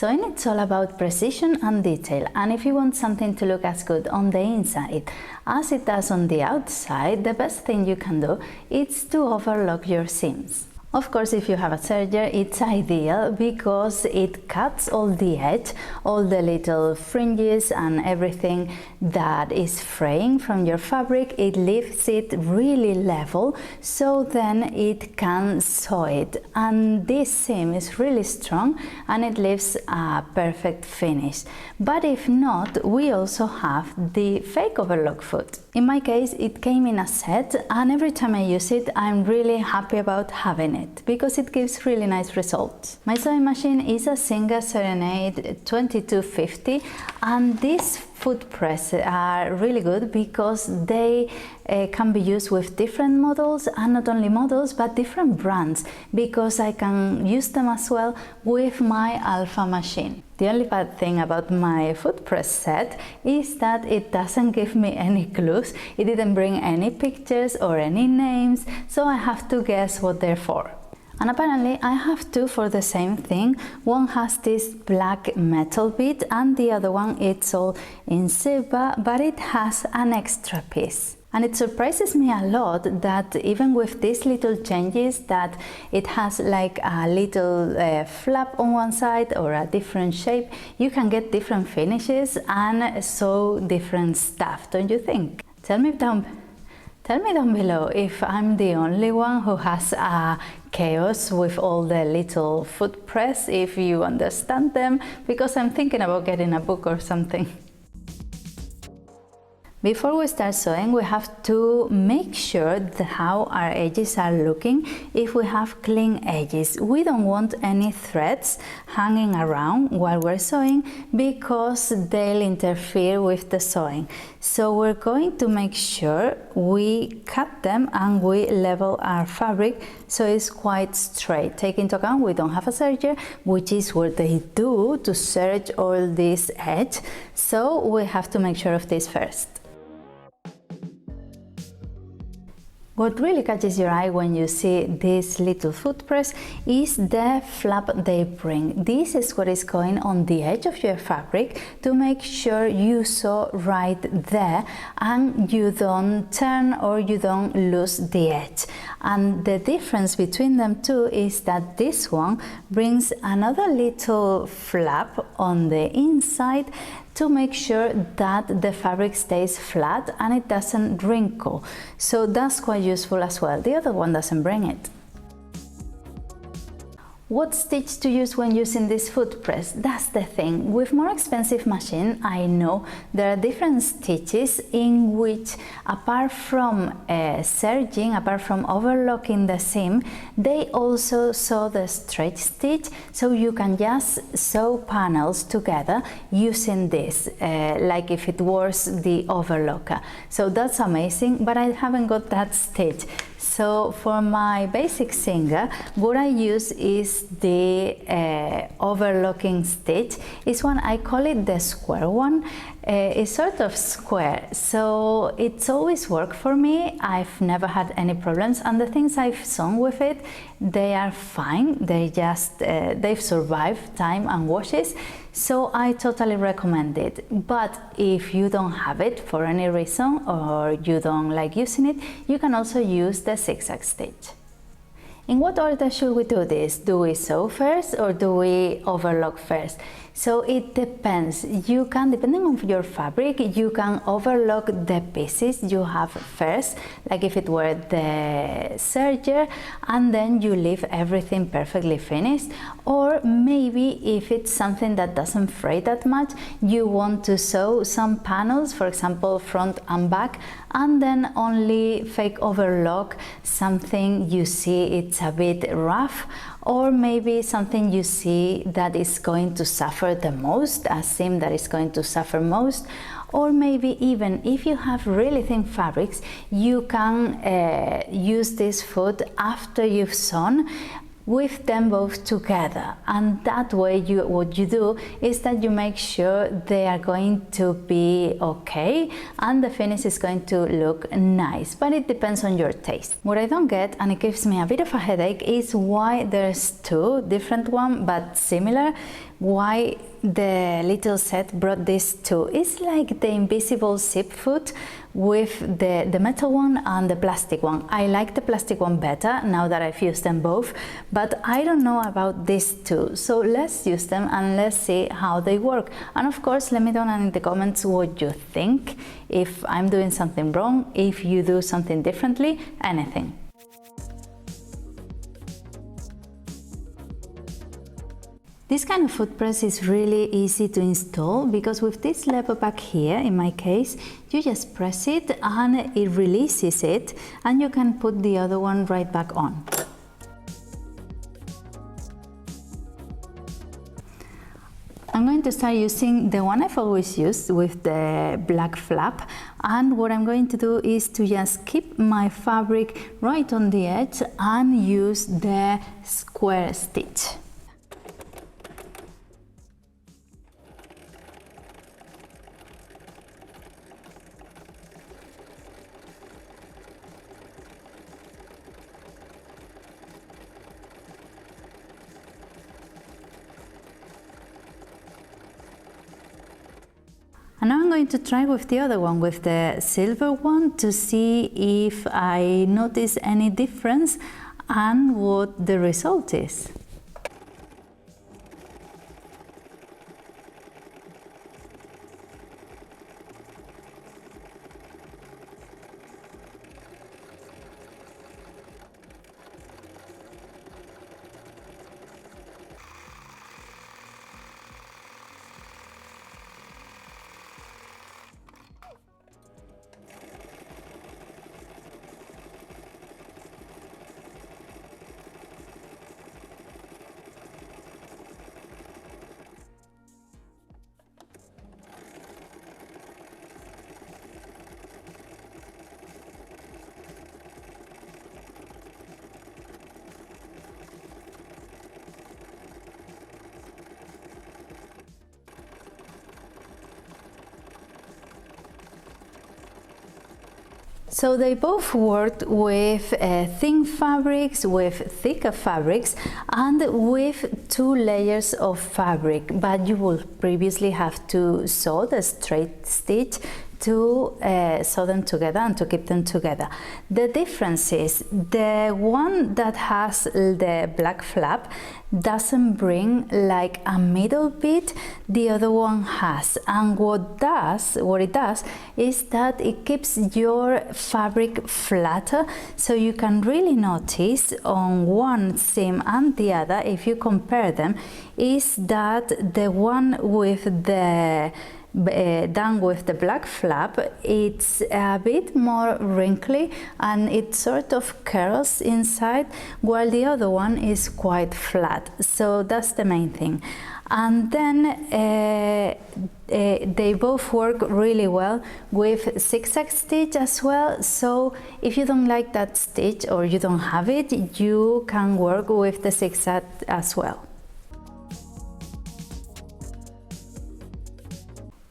Sewing it's all about precision and detail, and if you want something to look as good on the inside as it does on the outside, the best thing you can do is to overlock your seams. Of course, if you have a serger, it's ideal because it cuts all the edge, all the little fringes and everything that is fraying from your fabric. It leaves it really level, so then it can sew it. And this seam is really strong and it leaves a perfect finish. But if not, we also have the fake overlock foot. In my case, it came in a set, and every time I use it, I'm really happy about having it because it gives really nice results. My sewing machine is a Singer Serenade 2250, and these foot presses are really good because they can be used with different models, and not only models but different brands, because I can use them as well with my Alpha machine. The only bad thing about my foot press set is that it doesn't give me any clues. It didn't bring any pictures or any names, so I have to guess what they're for. And apparently I have two for the same thing. One has this black metal bit and the other one it's all in zebra, but it has an extra piece. And it surprises me a lot that even with these little changes, that it has like a little flap on one side or a different shape, you can get different finishes and sew different stuff, don't you think? Tell me down below if I'm the only one who has a chaos with all the little foot press, if you understand them, because I'm thinking about getting a book or something. Before we start sewing, we have to make sure how our edges are looking. If we have clean edges, we don't want any threads hanging around while we're sewing because they'll interfere with the sewing. So we're going to make sure we cut them and we level our fabric so it's quite straight. Take into account we don't have a serger, which is what they do to serge all this edge. So we have to make sure of this first. What really catches your eye when you see this little foot press is the flap they bring. This is what is going on the edge of your fabric to make sure you sew right there and you don't turn or you don't lose the edge. And the difference between them two is that this one brings another little flap on the inside to make sure that the fabric stays flat and it doesn't wrinkle. So that's quite useful as well. The other one doesn't bring it. What stitch to use when using this foot press? That's the thing. With more expensive machine, I know there are different stitches in which, apart from serging, apart from overlocking the seam, they also sew the straight stitch, so you can just sew panels together using this, like if it was the overlocker. So that's amazing, but I haven't got that stitch. So for my basic Singer, what I use is the overlocking stitch. It's one, I call it the square one. It's sort of square, so it's always worked for me. I've never had any problems, and the things I've sewn with it, they are fine. They just they've survived time and washes, so I totally recommend it. But if you don't have it for any reason or you don't like using it, you can also use the zigzag stitch. In what order should we do this? Do we sew first or do we overlock first? So it depends. You can, depending on your fabric, you can overlock the pieces you have first, like if it were the serger, and then you leave everything perfectly finished. Or maybe if it's something that doesn't fray that much, you want to sew some panels, for example front and back, and then only fake overlock something you see it's a bit rough, or maybe something you see that is going to suffer the most, a seam that is going to suffer most. Or maybe even if you have really thin fabrics, you can use this foot after you've sewn, with them both together, and that way what you do is that you make sure they are going to be okay and the finish is going to look nice, but it depends on your taste. What I don't get, and it gives me a bit of a headache, is why there's two different ones but similar. Why the little set brought these two? It's like the invisible zip foot with the metal one and the plastic one. I like the plastic one better now that I've used them both, but I don't know about these two, so let's use them and let's see how they work. And of course, let me know in the comments what you think, if I'm doing something wrong, if you do something differently, anything. This kind of foot press is really easy to install because with this lever back here, in my case, you just press it and it releases it, and you can put the other one right back on. I'm going to start using the one I've always used with the black flap, and what I'm going to do is to just keep my fabric right on the edge and use the square stitch. And now I'm going to try with the other one, with the silver one, to see if I notice any difference and what the result is. So they both worked with thin fabrics, with thicker fabrics, and with 2 layers of fabric, but you will previously have to sew the straight stitch to sew them together and to keep them together. The difference is the one that has the black flap doesn't bring like a middle bit, the other one has, and what it does is that it keeps your fabric flatter, so you can really notice on one seam and the other, if you compare them, is that the one with the done with the black flap, it's a bit more wrinkly and it sort of curls inside, while the other one is quite flat. So that's the main thing. And then they both work really well with zigzag stitch as well, so if you don't like that stitch or you don't have it, you can work with the zigzag as well.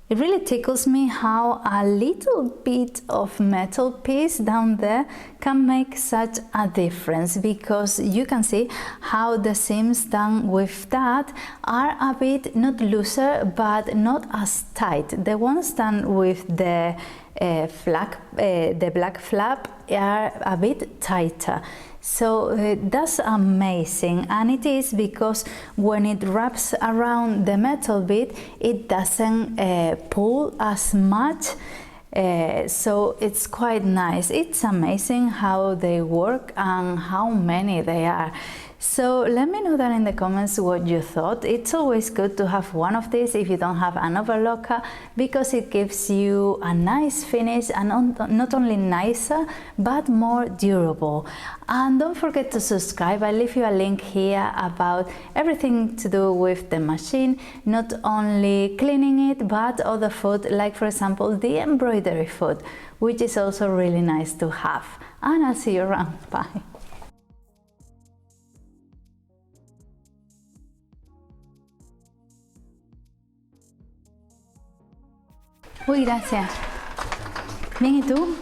It really tickles me how a little bit of metal piece down there can make such a difference, because you can see how the seams done with that are a bit not looser but not as tight. The ones done with the black flap are a bit tighter. So that's amazing, and it is because when it wraps around the metal bit, it doesn't pull as much, so it's quite nice. It's amazing how they work and how many they are. So let me know that in the comments what you thought. It's always good to have one of these if you don't have an overlocker, because it gives you a nice finish, and not only nicer but more durable. And don't forget to subscribe. I'll leave you a link here about everything to do with the machine, not only cleaning it but other food, like for example the embroidery food, which is also really nice to have. And I'll see you around. Bye. Uy, gracias. Bien, ¿y tú?